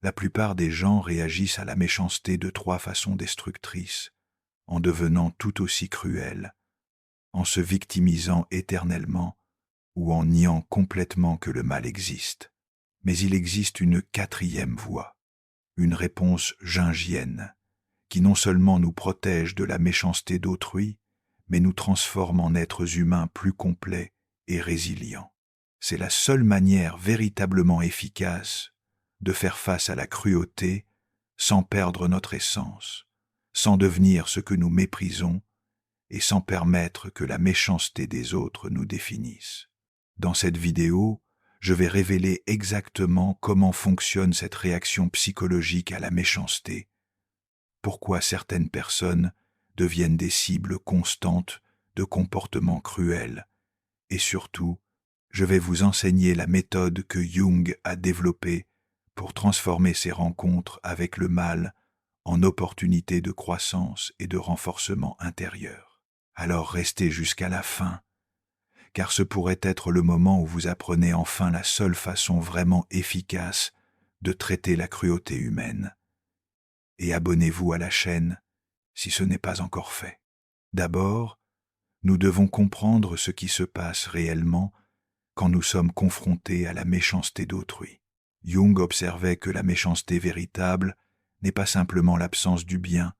La plupart des gens réagissent à la méchanceté de trois façons destructrices, en devenant tout aussi cruels, en se victimisant éternellement ou en niant complètement que le mal existe. Mais il existe une quatrième voie, une réponse jungienne, qui non seulement nous protège de la méchanceté d'autrui, mais nous transforme en êtres humains plus complets et résilients. C'est la seule manière véritablement efficace de faire face à la cruauté sans perdre notre essence, sans devenir ce que nous méprisons et sans permettre que la méchanceté des autres nous définisse. Dans cette vidéo, je vais révéler exactement comment fonctionne cette réaction psychologique à la méchanceté, pourquoi certaines personnes deviennent des cibles constantes de comportements cruels, et surtout, je vais vous enseigner la méthode que Jung a développée pour transformer ses rencontres avec le mal en opportunités de croissance et de renforcement intérieur. Alors restez jusqu'à la fin, car ce pourrait être le moment où vous apprenez enfin la seule façon vraiment efficace de traiter la cruauté humaine. Et abonnez-vous à la chaîne si ce n'est pas encore fait. D'abord, nous devons comprendre ce qui se passe réellement quand nous sommes confrontés à la méchanceté d'autrui. Jung observait que la méchanceté véritable n'est pas simplement l'absence du bien,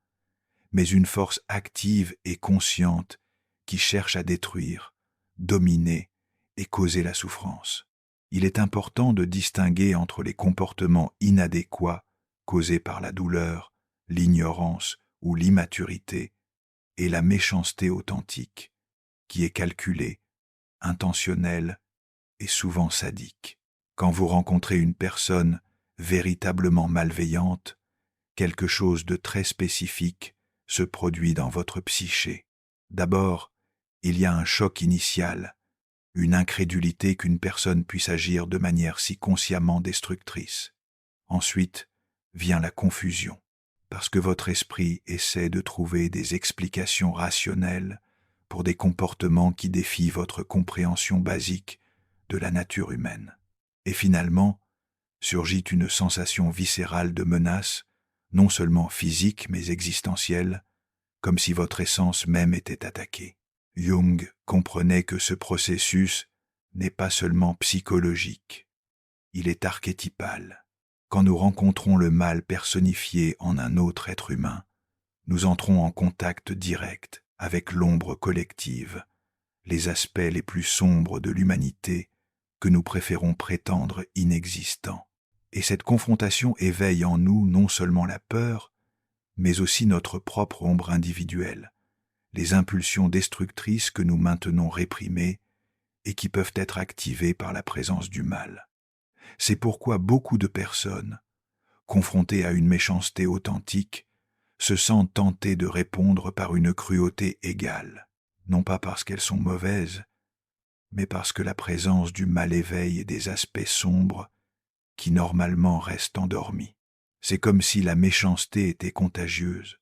mais une force active et consciente qui cherche à détruire, dominer et causer la souffrance. Il est important de distinguer entre les comportements inadéquats causés par la douleur, l'ignorance ou l'immaturité et la méchanceté authentique, qui est calculée, intentionnelle et souvent sadique. Quand vous rencontrez une personne véritablement malveillante, quelque chose de très spécifique se produit dans votre psyché. D'abord, il y a un choc initial, une incrédulité qu'une personne puisse agir de manière si consciemment destructrice. Ensuite, vient la confusion, parce que votre esprit essaie de trouver des explications rationnelles pour des comportements qui défient votre compréhension basique de la nature humaine. Et finalement, surgit une sensation viscérale de menace, non seulement physique mais existentielle, comme si votre essence même était attaquée. Jung comprenait que ce processus n'est pas seulement psychologique, il est archétypal. Quand nous rencontrons le mal personnifié en un autre être humain, nous entrons en contact direct avec l'ombre collective, les aspects les plus sombres de l'humanité que nous préférons prétendre inexistants. Et cette confrontation éveille en nous non seulement la peur, mais aussi notre propre ombre individuelle, les impulsions destructrices que nous maintenons réprimées et qui peuvent être activées par la présence du mal. C'est pourquoi beaucoup de personnes, confrontées à une méchanceté authentique, se sentent tentées de répondre par une cruauté égale, non pas parce qu'elles sont mauvaises, mais parce que la présence du mal éveille des aspects sombres qui normalement restent endormis. C'est comme si la méchanceté était contagieuse,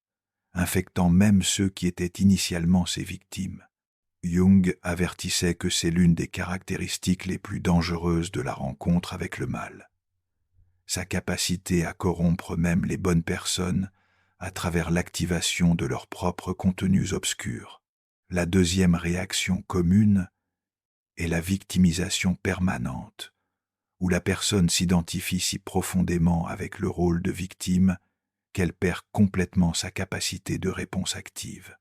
infectant même ceux qui étaient initialement ses victimes. Jung avertissait que c'est l'une des caractéristiques les plus dangereuses de la rencontre avec le mal. Sa capacité à corrompre même les bonnes personnes à travers l'activation de leurs propres contenus obscurs. La deuxième réaction commune est la victimisation permanente, où la personne s'identifie si profondément avec le rôle de victime qu'elle perd complètement sa capacité de réponse active.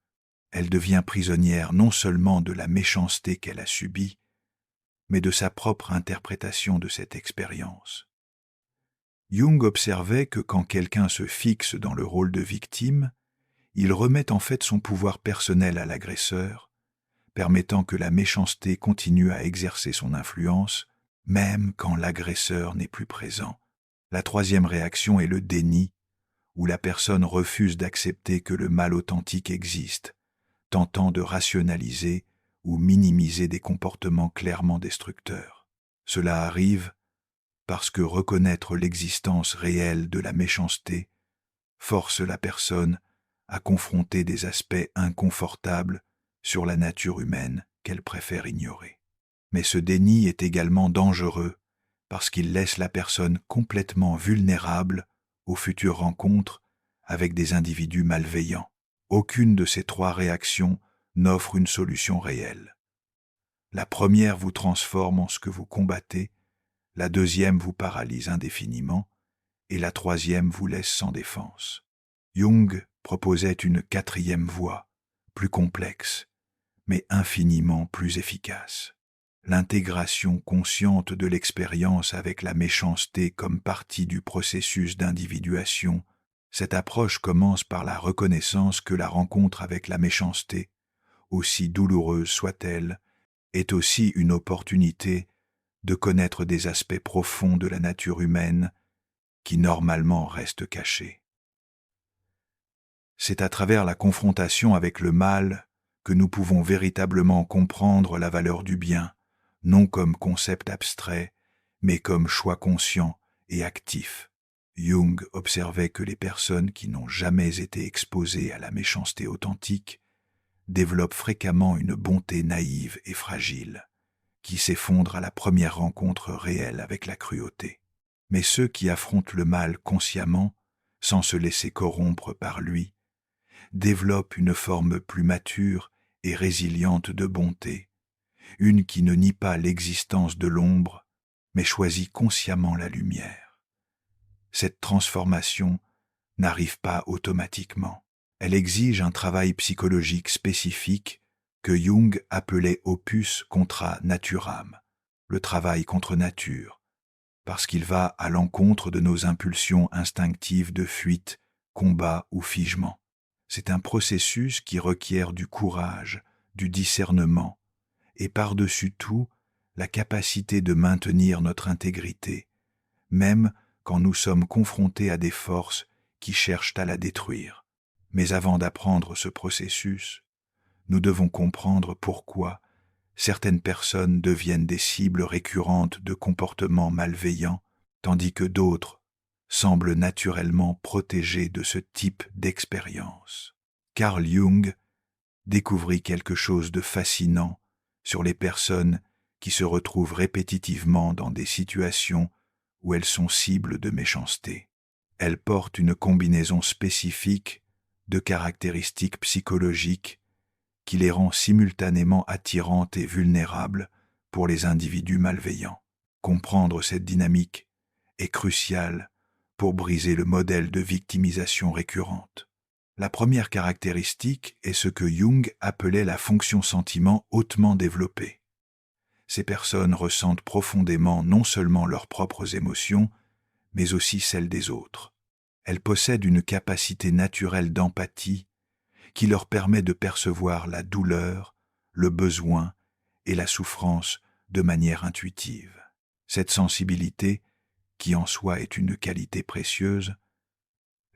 Elle devient prisonnière non seulement de la méchanceté qu'elle a subie, mais de sa propre interprétation de cette expérience. Jung observait que quand quelqu'un se fixe dans le rôle de victime, il remet en fait son pouvoir personnel à l'agresseur, permettant que la méchanceté continue à exercer son influence, même quand l'agresseur n'est plus présent. La troisième réaction est le déni, où la personne refuse d'accepter que le mal authentique existe, tentant de rationaliser ou minimiser des comportements clairement destructeurs. Cela arrive parce que reconnaître l'existence réelle de la méchanceté force la personne à confronter des aspects inconfortables sur la nature humaine qu'elle préfère ignorer. Mais ce déni est également dangereux parce qu'il laisse la personne complètement vulnérable aux futures rencontres avec des individus malveillants. Aucune de ces trois réactions n'offre une solution réelle. La première vous transforme en ce que vous combattez, la deuxième vous paralyse indéfiniment, et la troisième vous laisse sans défense. Jung proposait une quatrième voie, plus complexe, mais infiniment plus efficace. L'intégration consciente de l'expérience avec la méchanceté comme partie du processus d'individuation. Cette approche commence par la reconnaissance que la rencontre avec la méchanceté, aussi douloureuse soit-elle, est aussi une opportunité de connaître des aspects profonds de la nature humaine qui normalement restent cachés. C'est à travers la confrontation avec le mal que nous pouvons véritablement comprendre la valeur du bien, non comme concept abstrait, mais comme choix conscient et actif. Jung observait que les personnes qui n'ont jamais été exposées à la méchanceté authentique développent fréquemment une bonté naïve et fragile, qui s'effondre à la première rencontre réelle avec la cruauté. Mais ceux qui affrontent le mal consciemment, sans se laisser corrompre par lui, développent une forme plus mature et résiliente de bonté, une qui ne nie pas l'existence de l'ombre, mais choisit consciemment la lumière. Cette transformation n'arrive pas automatiquement. Elle exige un travail psychologique spécifique que Jung appelait opus contra naturam, le travail contre nature, parce qu'il va à l'encontre de nos impulsions instinctives de fuite, combat ou figement. C'est un processus qui requiert du courage, du discernement, et par-dessus tout, la capacité de maintenir notre intégrité, même quand nous sommes confrontés à des forces qui cherchent à la détruire. Mais avant d'apprendre ce processus, nous devons comprendre pourquoi certaines personnes deviennent des cibles récurrentes de comportements malveillants, tandis que d'autres semblent naturellement protégées de ce type d'expérience. Carl Jung découvrit quelque chose de fascinant sur les personnes qui se retrouvent répétitivement dans des situations où elles sont cibles de méchanceté. Elles portent une combinaison spécifique de caractéristiques psychologiques qui les rend simultanément attirantes et vulnérables pour les individus malveillants. Comprendre cette dynamique est crucial pour briser le modèle de victimisation récurrente. La première caractéristique est ce que Jung appelait la fonction sentiment hautement développée. Ces personnes ressentent profondément non seulement leurs propres émotions, mais aussi celles des autres. Elles possèdent une capacité naturelle d'empathie qui leur permet de percevoir la douleur, le besoin et la souffrance de manière intuitive. Cette sensibilité, qui en soi est une qualité précieuse,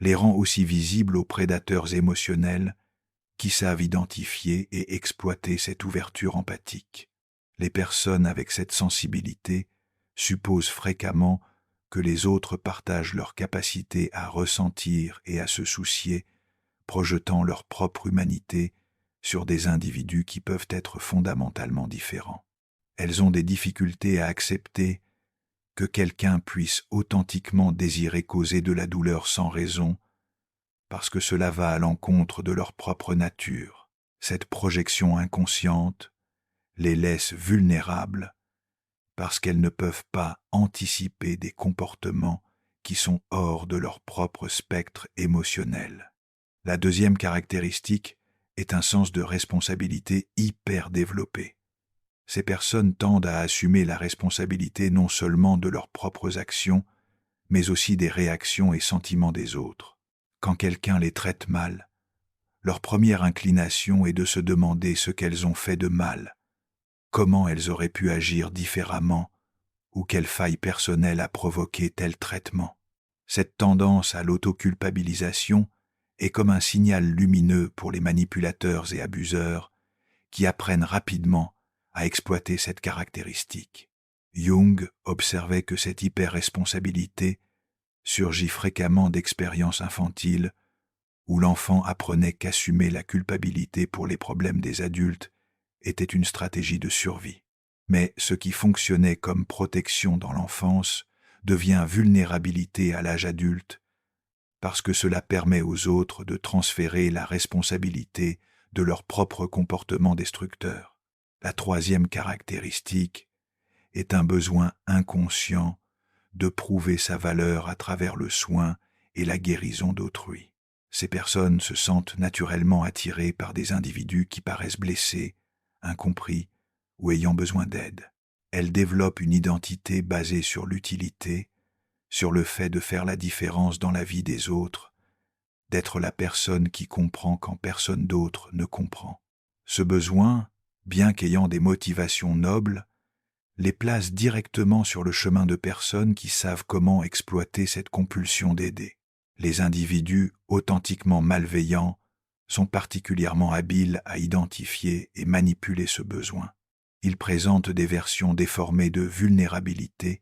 les rend aussi visibles aux prédateurs émotionnels qui savent identifier et exploiter cette ouverture empathique. Les personnes avec cette sensibilité supposent fréquemment que les autres partagent leur capacité à ressentir et à se soucier, projetant leur propre humanité sur des individus qui peuvent être fondamentalement différents. Elles ont des difficultés à accepter que quelqu'un puisse authentiquement désirer causer de la douleur sans raison, parce que cela va à l'encontre de leur propre nature. Cette projection inconsciente les laisse vulnérables parce qu'elles ne peuvent pas anticiper des comportements qui sont hors de leur propre spectre émotionnel. La deuxième caractéristique est un sens de responsabilité hyper développé. Ces personnes tendent à assumer la responsabilité non seulement de leurs propres actions, mais aussi des réactions et sentiments des autres. Quand quelqu'un les traite mal, leur première inclination est de se demander ce qu'elles ont fait de mal, comment elles auraient pu agir différemment ou quelle faille personnelle a provoqué tel traitement. Cette tendance à l'autoculpabilisation est comme un signal lumineux pour les manipulateurs et abuseurs qui apprennent rapidement à exploiter cette caractéristique. Jung observait que cette hyper-responsabilité surgit fréquemment d'expériences infantiles où l'enfant apprenait qu'assumer la culpabilité pour les problèmes des adultes était une stratégie de survie. Mais ce qui fonctionnait comme protection dans l'enfance devient vulnérabilité à l'âge adulte, parce que cela permet aux autres de transférer la responsabilité de leur propre comportement destructeur. La troisième caractéristique est un besoin inconscient de prouver sa valeur à travers le soin et la guérison d'autrui. Ces personnes se sentent naturellement attirées par des individus qui paraissent blessés, incompris ou ayant besoin d'aide. Elles développent une identité basée sur l'utilité, sur le fait de faire la différence dans la vie des autres, d'être la personne qui comprend quand personne d'autre ne comprend. Ce besoin, bien qu'ayant des motivations nobles, les place directement sur le chemin de personnes qui savent comment exploiter cette compulsion d'aider. Les individus authentiquement malveillants sont particulièrement habiles à identifier et manipuler ce besoin. Ils présentent des versions déformées de vulnérabilité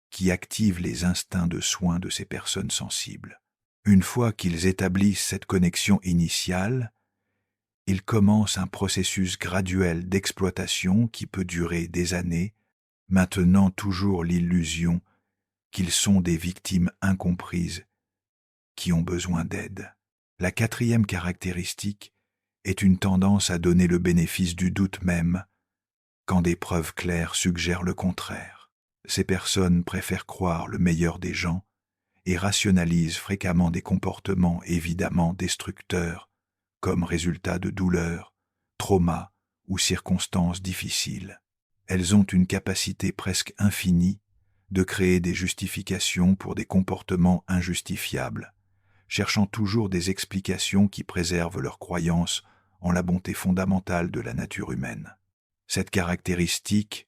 qui activent les instincts de soin de ces personnes sensibles. Une fois qu'ils établissent cette connexion initiale, ils commencent un processus graduel d'exploitation qui peut durer des années, maintenant toujours l'illusion qu'ils sont des victimes incomprises qui ont besoin d'aide. La quatrième caractéristique est une tendance à donner le bénéfice du doute même quand des preuves claires suggèrent le contraire. Ces personnes préfèrent croire le meilleur des gens et rationalisent fréquemment des comportements évidemment destructeurs comme résultat de douleurs, traumas ou circonstances difficiles. Elles ont une capacité presque infinie de créer des justifications pour des comportements injustifiables, cherchant toujours des explications qui préservent leur croyance en la bonté fondamentale de la nature humaine. Cette caractéristique,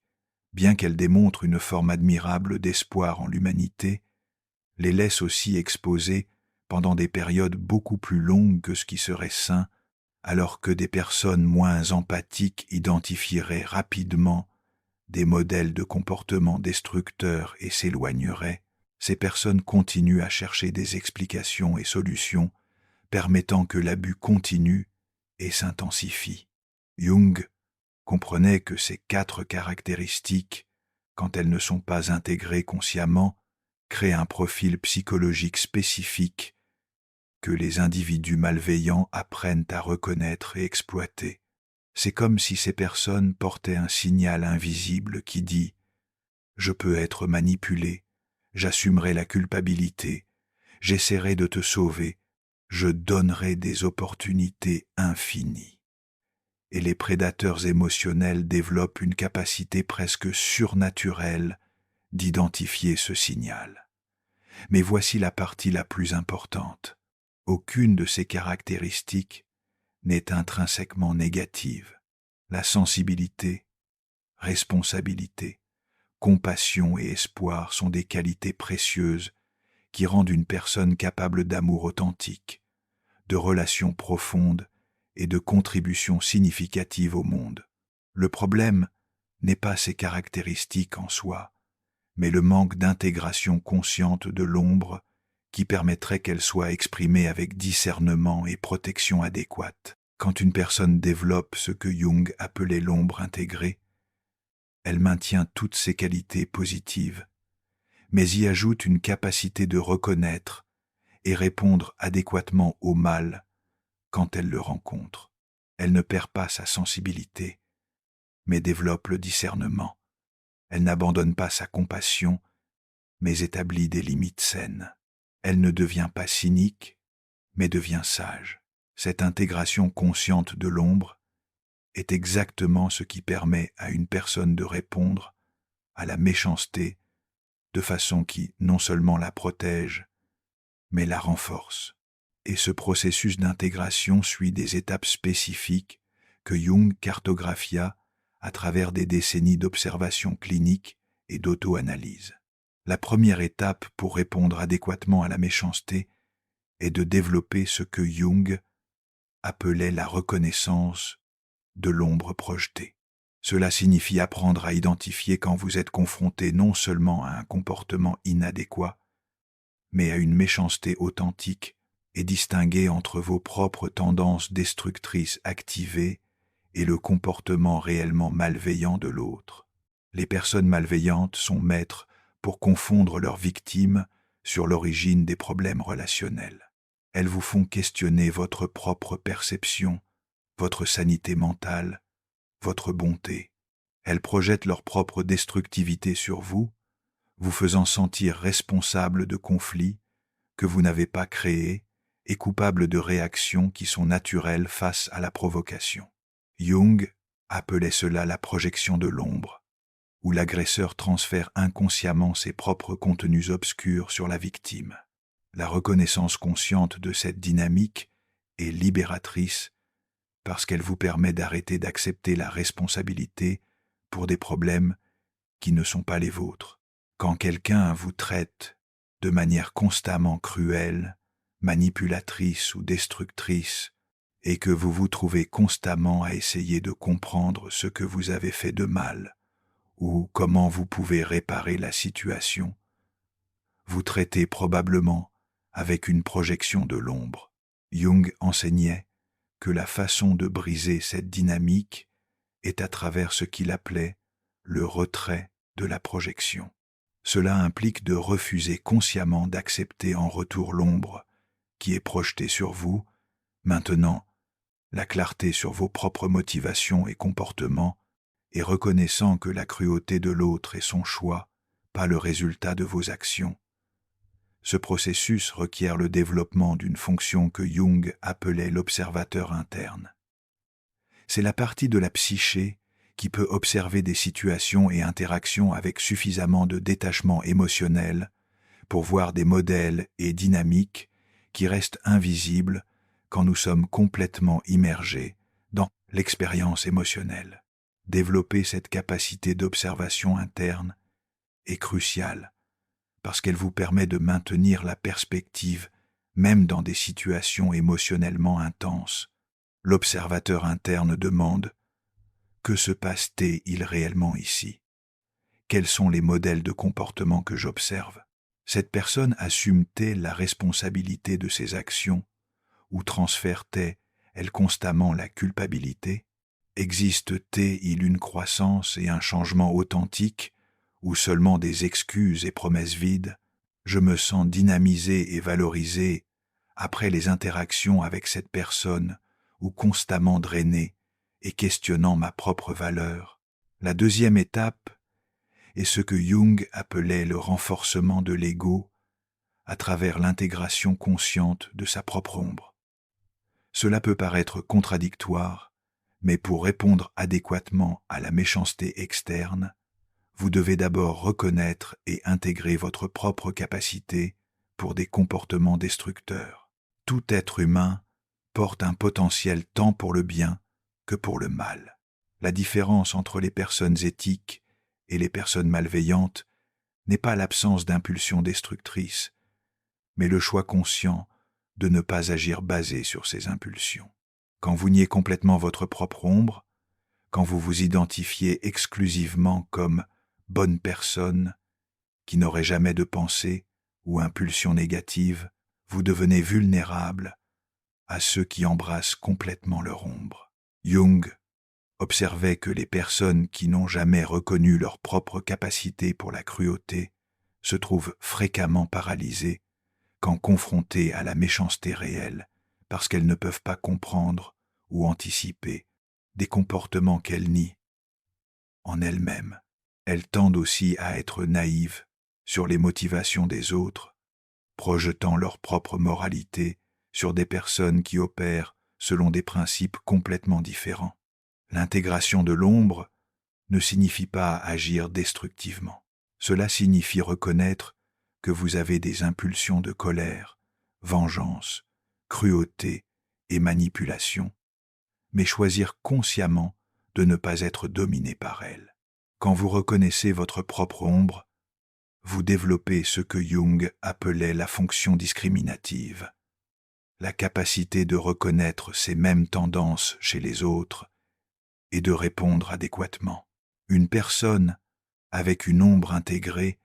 bien qu'elle démontre une forme admirable d'espoir en l'humanité, les laisse aussi exposés pendant des périodes beaucoup plus longues que ce qui serait sain, alors que des personnes moins empathiques identifieraient rapidement des modèles de comportement destructeurs et s'éloigneraient. Ces personnes continuent à chercher des explications et solutions permettant que l'abus continue et s'intensifie. Jung comprenait que ces 4 caractéristiques, quand elles ne sont pas intégrées consciemment, créent un profil psychologique spécifique que les individus malveillants apprennent à reconnaître et exploiter. C'est comme si ces personnes portaient un signal invisible qui dit « Je peux être manipulé, j'assumerai la culpabilité, j'essaierai de te sauver, je donnerai des opportunités infinies. » Et les prédateurs émotionnels développent une capacité presque surnaturelle d'identifier ce signal. Mais voici la partie la plus importante. Aucune de ces caractéristiques n'est intrinsèquement négative. La sensibilité, responsabilité, compassion et espoir sont des qualités précieuses qui rendent une personne capable d'amour authentique, de relations profondes et de contributions significatives au monde. Le problème n'est pas ces caractéristiques en soi, mais le manque d'intégration consciente de l'ombre qui permettrait qu'elle soit exprimée avec discernement et protection adéquate. Quand une personne développe ce que Jung appelait l'ombre intégrée, elle maintient toutes ses qualités positives, mais y ajoute une capacité de reconnaître et répondre adéquatement au mal quand elle le rencontre. Elle ne perd pas sa sensibilité, mais développe le discernement. Elle n'abandonne pas sa compassion, mais établit des limites saines. Elle ne devient pas cynique, mais devient sage. Cette intégration consciente de l'ombre est exactement ce qui permet à une personne de répondre à la méchanceté de façon qui non seulement la protège, mais la renforce. Et ce processus d'intégration suit des étapes spécifiques que Jung cartographia à travers des décennies d'observation clinique et d'auto-analyse. La première étape pour répondre adéquatement à la méchanceté est de développer ce que Jung appelait la reconnaissance de l'ombre projetée. Cela signifie apprendre à identifier quand vous êtes confronté non seulement à un comportement inadéquat, mais à une méchanceté authentique et distinguer entre vos propres tendances destructrices activées et le comportement réellement malveillant de l'autre. Les personnes malveillantes sont maîtres pour confondre leurs victimes sur l'origine des problèmes relationnels. Elles vous font questionner votre propre perception, votre sanité mentale, votre bonté. Elles projettent leur propre destructivité sur vous, vous faisant sentir responsable de conflits que vous n'avez pas créés et coupable de réactions qui sont naturelles face à la provocation. Jung appelait cela la projection de l'ombre, où l'agresseur transfère inconsciemment ses propres contenus obscurs sur la victime. La reconnaissance consciente de cette dynamique est libératrice parce qu'elle vous permet d'arrêter d'accepter la responsabilité pour des problèmes qui ne sont pas les vôtres. Quand quelqu'un vous traite de manière constamment cruelle, manipulatrice ou destructrice, et que vous vous trouvez constamment à essayer de comprendre ce que vous avez fait de mal, ou comment vous pouvez réparer la situation, vous traitez probablement avec une projection de l'ombre. Jung enseignait que la façon de briser cette dynamique est à travers ce qu'il appelait le retrait de la projection. Cela implique de refuser consciemment d'accepter en retour l'ombre qui est projetée sur vous, maintenant la clarté sur vos propres motivations et comportements, et reconnaissant que la cruauté de l'autre est son choix, pas le résultat de vos actions. Ce processus requiert le développement d'une fonction que Jung appelait l'observateur interne. C'est la partie de la psyché qui peut observer des situations et interactions avec suffisamment de détachement émotionnel pour voir des modèles et dynamiques qui restent invisibles quand nous sommes complètement immergés dans l'expérience émotionnelle. Développer cette capacité d'observation interne est cruciale parce qu'elle vous permet de maintenir la perspective même dans des situations émotionnellement intenses. L'observateur interne demande: que se passe-t-il réellement ici? Quels sont les modèles de comportement que j'observe? Cette personne assume-t-elle la responsabilité de ses actions ou transfère-t-elle constamment la culpabilité? Existe-t-il une croissance et un changement authentique ou seulement des excuses et promesses vides? Je me sens dynamisé et valorisé après les interactions avec cette personne ou constamment drainé et questionnant ma propre valeur. La deuxième étape est ce que Jung appelait le renforcement de l'ego à travers l'intégration consciente de sa propre ombre. Cela peut paraître contradictoire, mais pour répondre adéquatement à la méchanceté externe, vous devez d'abord reconnaître et intégrer votre propre capacité pour des comportements destructeurs. Tout être humain porte un potentiel tant pour le bien que pour le mal. La différence entre les personnes éthiques et les personnes malveillantes n'est pas l'absence d'impulsions destructrices, mais le choix conscient de ne pas agir basé sur ces impulsions. Quand vous niez complètement votre propre ombre, quand vous vous identifiez exclusivement comme bonne personne qui n'aurait jamais de pensée ou impulsion négative, vous devenez vulnérable à ceux qui embrassent complètement leur ombre. Jung observait que les personnes qui n'ont jamais reconnu leur propre capacité pour la cruauté se trouvent fréquemment paralysées quand confrontées à la méchanceté réelle, parce qu'elles ne peuvent pas comprendre ou anticiper des comportements qu'elles nient en elles-mêmes. Elles tendent aussi à être naïves sur les motivations des autres, projetant leur propre moralité sur des personnes qui opèrent selon des principes complètement différents. L'intégration de l'ombre ne signifie pas agir destructivement. Cela signifie reconnaître que vous avez des impulsions de colère, vengeance, cruauté et manipulation, mais choisir consciemment de ne pas être dominé par elles. Quand vous reconnaissez votre propre ombre, vous développez ce que Jung appelait la fonction discriminative, la capacité de reconnaître ces mêmes tendances chez les autres et de répondre adéquatement. Une personne avec une ombre intégrée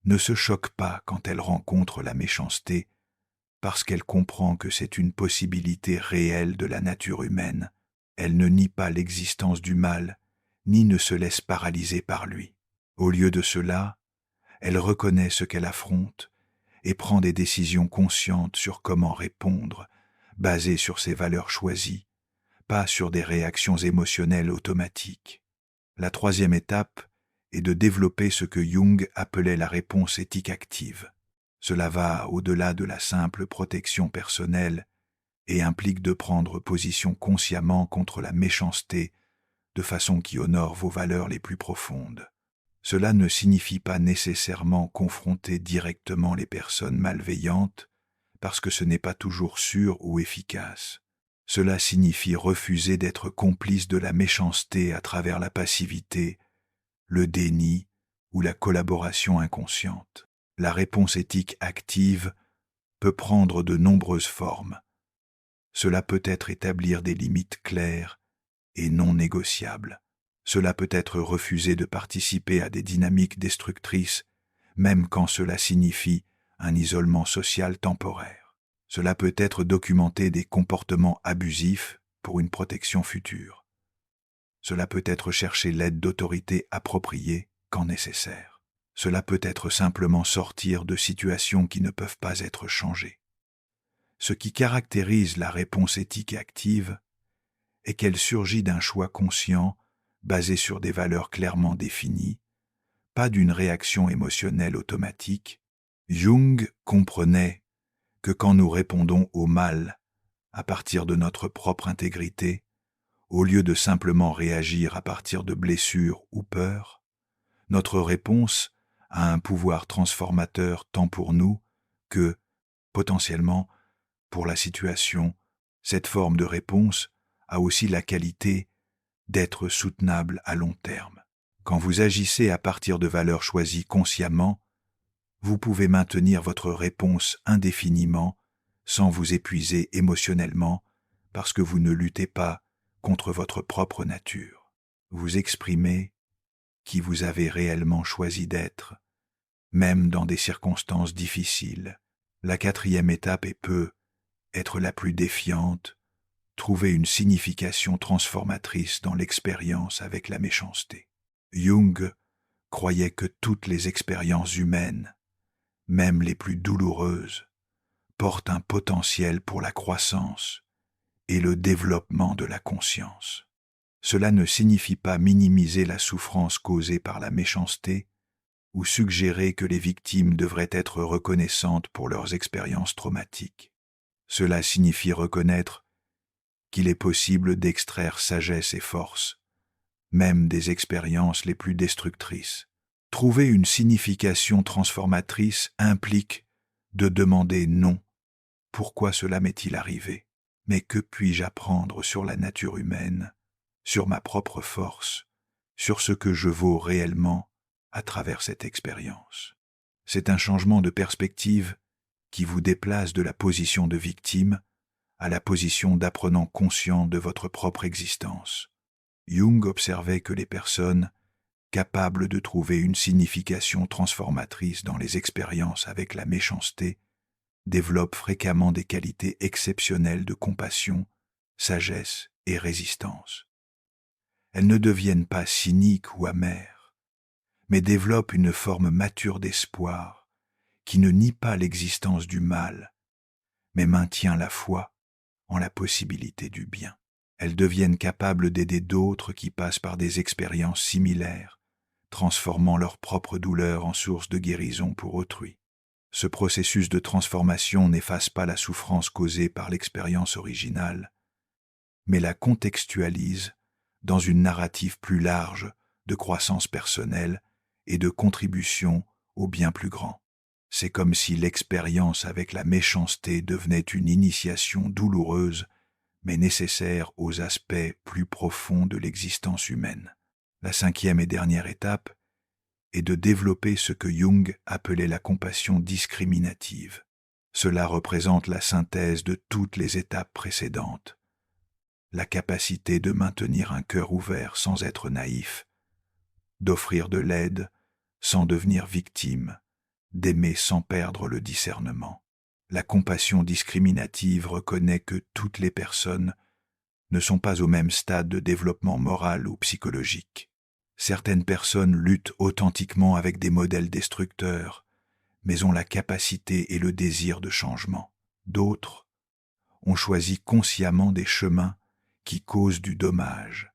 ne se choque pas quand elle rencontre la méchanceté parce qu'elle comprend que c'est une possibilité réelle de la nature humaine. Elle ne nie pas l'existence du mal, ni ne se laisse paralyser par lui. Au lieu de cela, elle reconnaît ce qu'elle affronte et prend des décisions conscientes sur comment répondre, basées sur ses valeurs choisies, pas sur des réactions émotionnelles automatiques. La troisième étape est de développer ce que Jung appelait la réponse éthique active. Cela va au-delà de la simple protection personnelle et implique de prendre position consciemment contre la méchanceté de façon qui honore vos valeurs les plus profondes. Cela ne signifie pas nécessairement confronter directement les personnes malveillantes, parce que ce n'est pas toujours sûr ou efficace. Cela signifie refuser d'être complice de la méchanceté à travers la passivité, le déni ou la collaboration inconsciente. La réponse éthique active peut prendre de nombreuses formes. Cela peut être établir des limites claires et non négociables. Cela peut être refuser de participer à des dynamiques destructrices, même quand cela signifie un isolement social temporaire. Cela peut être documenter des comportements abusifs pour une protection future. Cela peut être chercher l'aide d'autorités appropriées quand nécessaire. Cela peut être simplement sortir de situations qui ne peuvent pas être changées. Ce qui caractérise la réponse éthique active est qu'elle surgit d'un choix conscient basé sur des valeurs clairement définies, pas d'une réaction émotionnelle automatique. Jung comprenait que quand nous répondons au mal à partir de notre propre intégrité, au lieu de simplement réagir à partir de blessures ou peurs, notre réponse a un pouvoir transformateur tant pour nous que, potentiellement, pour la situation. Cette forme de réponse a aussi la qualité d'être soutenable à long terme. Quand vous agissez à partir de valeurs choisies consciemment, vous pouvez maintenir votre réponse indéfiniment sans vous épuiser émotionnellement parce que vous ne luttez pas contre votre propre nature. Vous exprimez qui vous avez réellement choisi d'être, même dans des circonstances difficiles. La quatrième étape peut être la plus défiante, trouver une signification transformatrice dans l'expérience avec la méchanceté. Jung croyait que toutes les expériences humaines, même les plus douloureuses, portent un potentiel pour la croissance et le développement de la conscience. Cela ne signifie pas minimiser la souffrance causée par la méchanceté ou suggérer que les victimes devraient être reconnaissantes pour leurs expériences traumatiques. Cela signifie reconnaître qu'il est possible d'extraire sagesse et force, même des expériences les plus destructrices. Trouver une signification transformatrice implique de demander non. Pourquoi cela m'est-il arrivé? Mais que puis-je apprendre sur la nature humaine, sur ma propre force, sur ce que je vaux réellement à travers cette expérience? C'est un changement de perspective qui vous déplace de la position de victime à la position d'apprenant conscient de votre propre existence. Jung observait que les personnes capables de trouver une signification transformatrice dans les expériences avec la méchanceté développent fréquemment des qualités exceptionnelles de compassion, sagesse et résistance. Elles ne deviennent pas cyniques ou amères, mais développent une forme mature d'espoir qui ne nie pas l'existence du mal, mais maintient la foi en la possibilité du bien. Elles deviennent capables d'aider d'autres qui passent par des expériences similaires, transformant leur propre douleur en source de guérison pour autrui. Ce processus de transformation n'efface pas la souffrance causée par l'expérience originale, mais la contextualise dans une narrative plus large de croissance personnelle et de contribution au bien plus grand. C'est comme si l'expérience avec la méchanceté devenait une initiation douloureuse, mais nécessaire aux aspects plus profonds de l'existence humaine. La cinquième et dernière étape est de développer ce que Jung appelait la compassion discriminative. Cela représente la synthèse de toutes les étapes précédentes. La capacité de maintenir un cœur ouvert sans être naïf, d'offrir de l'aide sans devenir victime, d'aimer sans perdre le discernement. La compassion discriminative reconnaît que toutes les personnes ne sont pas au même stade de développement moral ou psychologique. Certaines personnes luttent authentiquement avec des modèles destructeurs, mais ont la capacité et le désir de changement. D'autres ont choisi consciemment des chemins qui causent du dommage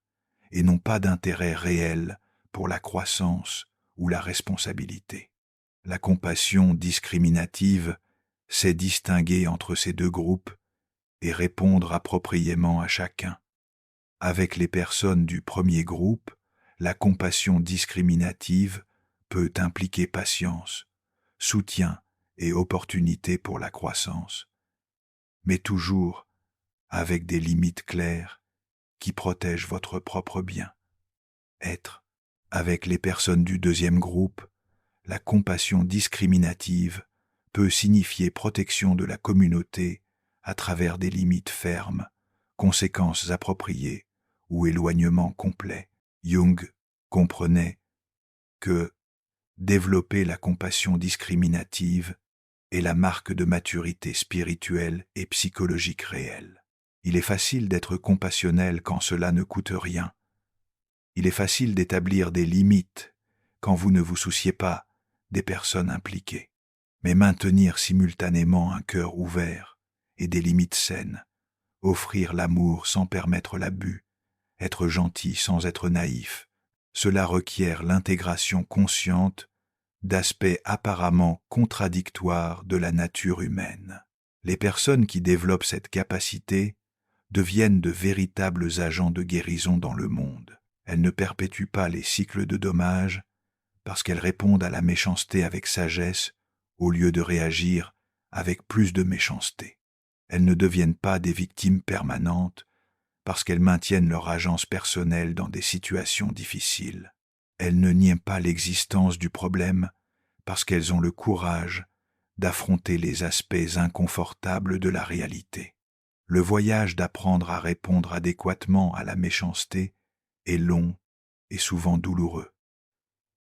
et n'ont pas d'intérêt réel pour la croissance ou la responsabilité. La compassion discriminative sait distinguer entre ces deux groupes et répondre appropriément à chacun. Avec les personnes du premier groupe, la compassion discriminative peut impliquer patience, soutien et opportunité pour la croissance, mais toujours avec des limites claires qui protègent votre propre bien. Être avec les personnes du deuxième groupe, la compassion discriminative peut signifier protection de la communauté à travers des limites fermes, conséquences appropriées ou éloignement complet. Jung comprenait que développer la compassion discriminative est la marque de maturité spirituelle et psychologique réelle. Il est facile d'être compassionnel quand cela ne coûte rien. Il est facile d'établir des limites quand vous ne vous souciez pas des personnes impliquées. Mais maintenir simultanément un cœur ouvert et des limites saines, offrir l'amour sans permettre l'abus, être gentil sans être naïf, cela requiert l'intégration consciente d'aspects apparemment contradictoires de la nature humaine. Les personnes qui développent cette capacité deviennent de véritables agents de guérison dans le monde. Elles ne perpétuent pas les cycles de dommages parce qu'elles répondent à la méchanceté avec sagesse au lieu de réagir avec plus de méchanceté. Elles ne deviennent pas des victimes permanentes parce qu'elles maintiennent leur agence personnelle dans des situations difficiles. Elles ne nient pas l'existence du problème parce qu'elles ont le courage d'affronter les aspects inconfortables de la réalité. Le voyage d'apprendre à répondre adéquatement à la méchanceté est long et souvent douloureux.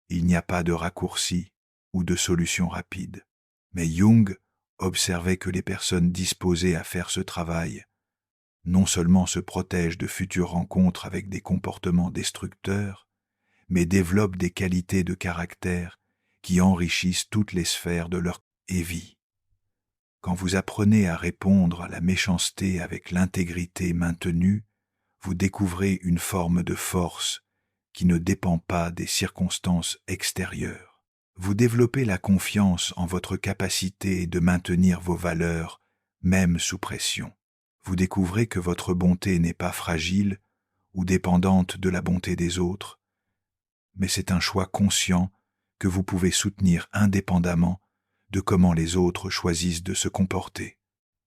Il n'y a pas de raccourci ou de solution rapide. Mais Jung observait que les personnes disposées à faire ce travail non seulement se protègent de futures rencontres avec des comportements destructeurs, mais développent des qualités de caractère qui enrichissent toutes les sphères de leur vie. Quand vous apprenez à répondre à la méchanceté avec l'intégrité maintenue, vous découvrez une forme de force qui ne dépend pas des circonstances extérieures. Vous développez la confiance en votre capacité de maintenir vos valeurs, même sous pression. Vous découvrez que votre bonté n'est pas fragile ou dépendante de la bonté des autres, mais c'est un choix conscient que vous pouvez soutenir indépendamment de comment les autres choisissent de se comporter.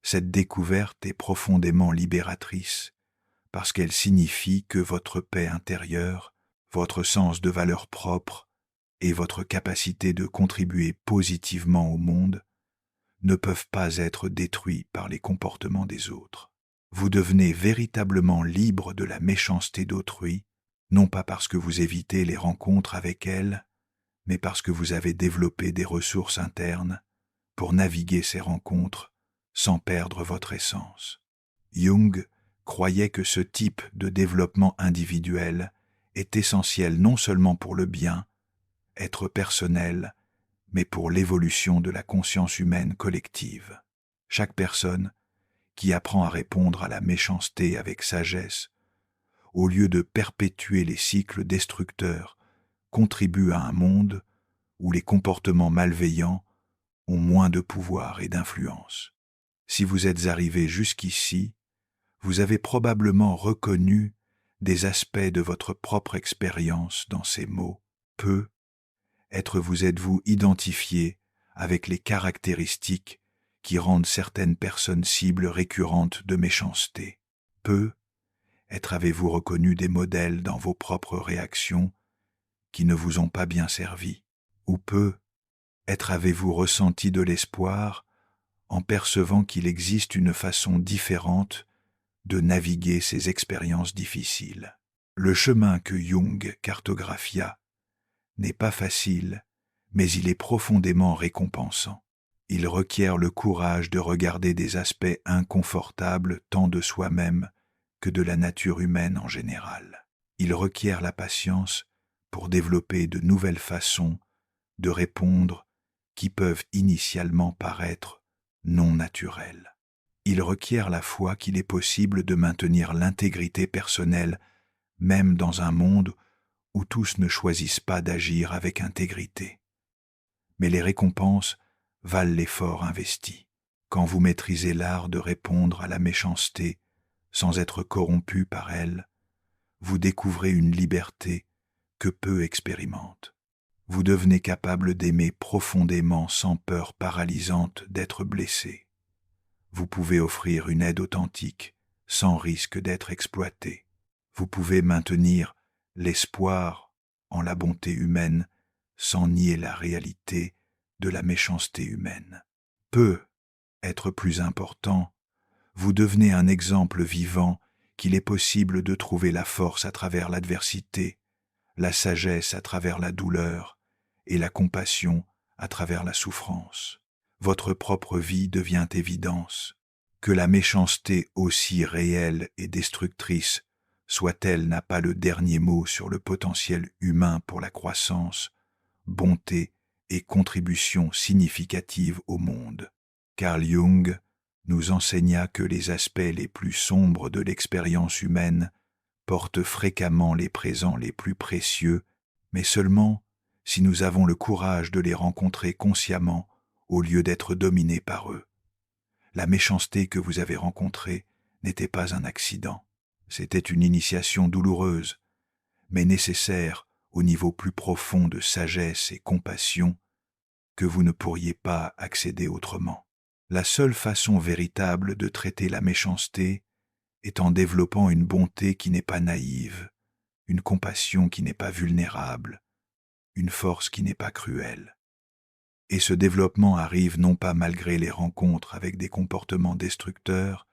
Cette découverte est profondément libératrice parce qu'elle signifie que votre paix intérieure, votre sens de valeur propre et votre capacité de contribuer positivement au monde ne peuvent pas être détruits par les comportements des autres. Vous devenez véritablement libre de la méchanceté d'autrui, non pas parce que vous évitez les rencontres avec elles, mais parce que vous avez développé des ressources internes pour naviguer ces rencontres sans perdre votre essence. Jung croyait que ce type de développement individuel est essentiel non seulement pour le bien, être personnel, mais pour l'évolution de la conscience humaine collective. Chaque personne qui apprend à répondre à la méchanceté avec sagesse, au lieu de perpétuer les cycles destructeurs, contribue à un monde où les comportements malveillants ont moins de pouvoir et d'influence. Si vous êtes arrivé jusqu'ici, vous avez probablement reconnu des aspects de votre propre expérience dans ces mots. Peu, vous êtes-vous identifié avec les caractéristiques qui rendent certaines personnes cibles récurrentes de méchanceté. Peu, avez-vous reconnu des modèles dans vos propres réactions qui ne vous ont pas bien servi. Ou peu, avez-vous ressenti de l'espoir en percevant qu'il existe une façon différente de naviguer ces expériences difficiles. Le chemin que Jung cartographia n'est pas facile, mais il est profondément récompensant. Il requiert le courage de regarder des aspects inconfortables tant de soi-même que de la nature humaine en général. Il requiert la patience pour développer de nouvelles façons de répondre qui peuvent initialement paraître non naturelles. Il requiert la foi qu'il est possible de maintenir l'intégrité personnelle même dans un monde où tous ne choisissent pas d'agir avec intégrité. Mais les récompenses valent l'effort investi. Quand vous maîtrisez l'art de répondre à la méchanceté sans être corrompu par elle, vous découvrez une liberté que peu expérimentent. Vous devenez capable d'aimer profondément sans peur paralysante d'être blessé. Vous pouvez offrir une aide authentique sans risque d'être exploité. Vous pouvez maintenir l'espoir en la bonté humaine sans nier la réalité de la méchanceté humaine. Peut être plus important, vous devenez un exemple vivant qu'il est possible de trouver la force à travers l'adversité, la sagesse à travers la douleur et la compassion à travers la souffrance. Votre propre vie devient évidence. Que la méchanceté aussi réelle et destructrice soit-elle n'a pas le dernier mot sur le potentiel humain pour la croissance, bonté et contribution significative au monde. Carl Jung nous enseigna que les aspects les plus sombres de l'expérience humaine portent fréquemment les présents les plus précieux, mais seulement si nous avons le courage de les rencontrer consciemment au lieu d'être dominés par eux. La méchanceté que vous avez rencontrée n'était pas un accident. C'était une initiation douloureuse, mais nécessaire au niveau plus profond de sagesse et compassion que vous ne pourriez pas accéder autrement. La seule façon véritable de traiter la méchanceté est en développant une bonté qui n'est pas naïve, une compassion qui n'est pas vulnérable, une force qui n'est pas cruelle. Et ce développement arrive non pas malgré les rencontres avec des comportements destructeurs,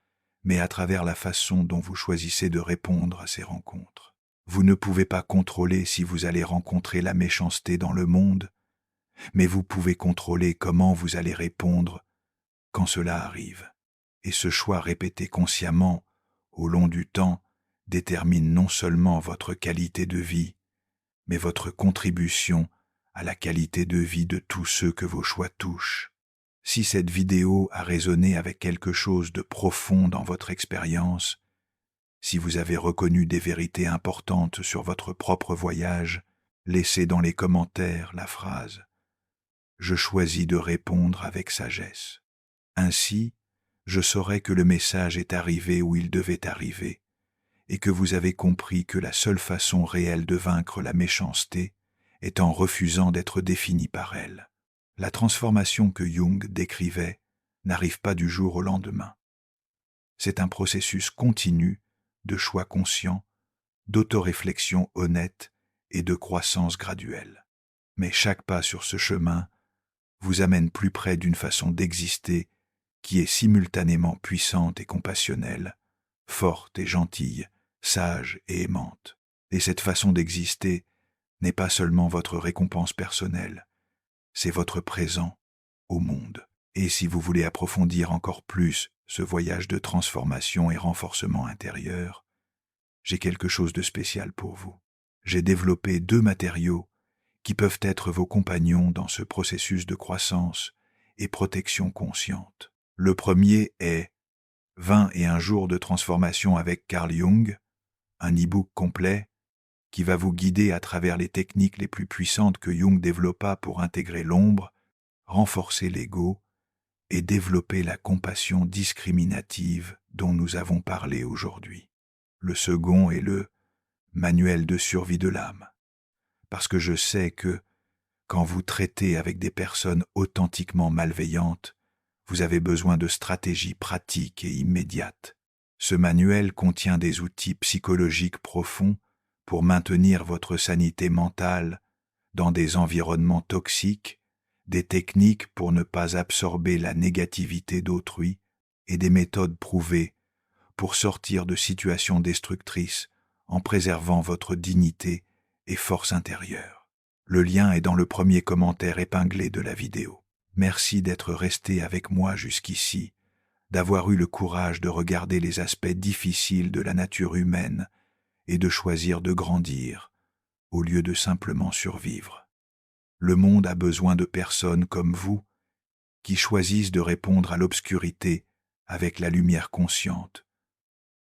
mais à travers la façon dont vous choisissez de répondre à ces rencontres. Vous ne pouvez pas contrôler si vous allez rencontrer la méchanceté dans le monde, mais vous pouvez contrôler comment vous allez répondre quand cela arrive. Et ce choix répété consciemment, au long du temps, détermine non seulement votre qualité de vie, mais votre contribution à la qualité de vie de tous ceux que vos choix touchent. Si cette vidéo a résonné avec quelque chose de profond dans votre expérience, si vous avez reconnu des vérités importantes sur votre propre voyage, laissez dans les commentaires la phrase « Je choisis de répondre avec sagesse ». Ainsi, je saurai que le message est arrivé où il devait arriver, et que vous avez compris que la seule façon réelle de vaincre la méchanceté est en refusant d'être défini par elle. La transformation que Jung décrivait n'arrive pas du jour au lendemain. C'est un processus continu de choix conscients, d'autoréflexion honnête et de croissance graduelle. Mais chaque pas sur ce chemin vous amène plus près d'une façon d'exister qui est simultanément puissante et compassionnelle, forte et gentille, sage et aimante. Et cette façon d'exister n'est pas seulement votre récompense personnelle, c'est votre présent au monde. Et si vous voulez approfondir encore plus ce voyage de transformation et renforcement intérieur, j'ai quelque chose de spécial pour vous. J'ai développé 2 matériaux qui peuvent être vos compagnons dans ce processus de croissance et protection consciente. Le premier est 21 jours de transformation avec Carl Jung, un e-book complet qui va vous guider à travers les techniques les plus puissantes que Jung développa pour intégrer l'ombre, renforcer l'ego et développer la compassion discriminative dont nous avons parlé aujourd'hui. Le second est le manuel de survie de l'âme, parce que je sais que, quand vous traitez avec des personnes authentiquement malveillantes, vous avez besoin de stratégies pratiques et immédiates. Ce manuel contient des outils psychologiques profonds pour maintenir votre sanité mentale dans des environnements toxiques, des techniques pour ne pas absorber la négativité d'autrui et des méthodes prouvées pour sortir de situations destructrices en préservant votre dignité et force intérieure. Le lien est dans le premier commentaire épinglé de la vidéo. Merci d'être resté avec moi jusqu'ici, d'avoir eu le courage de regarder les aspects difficiles de la nature humaine et de choisir de grandir au lieu de simplement survivre. Le monde a besoin de personnes comme vous qui choisissent de répondre à l'obscurité avec la lumière consciente,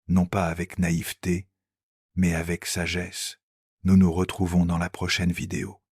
non pas avec naïveté, mais avec sagesse. Nous nous retrouvons dans la prochaine vidéo.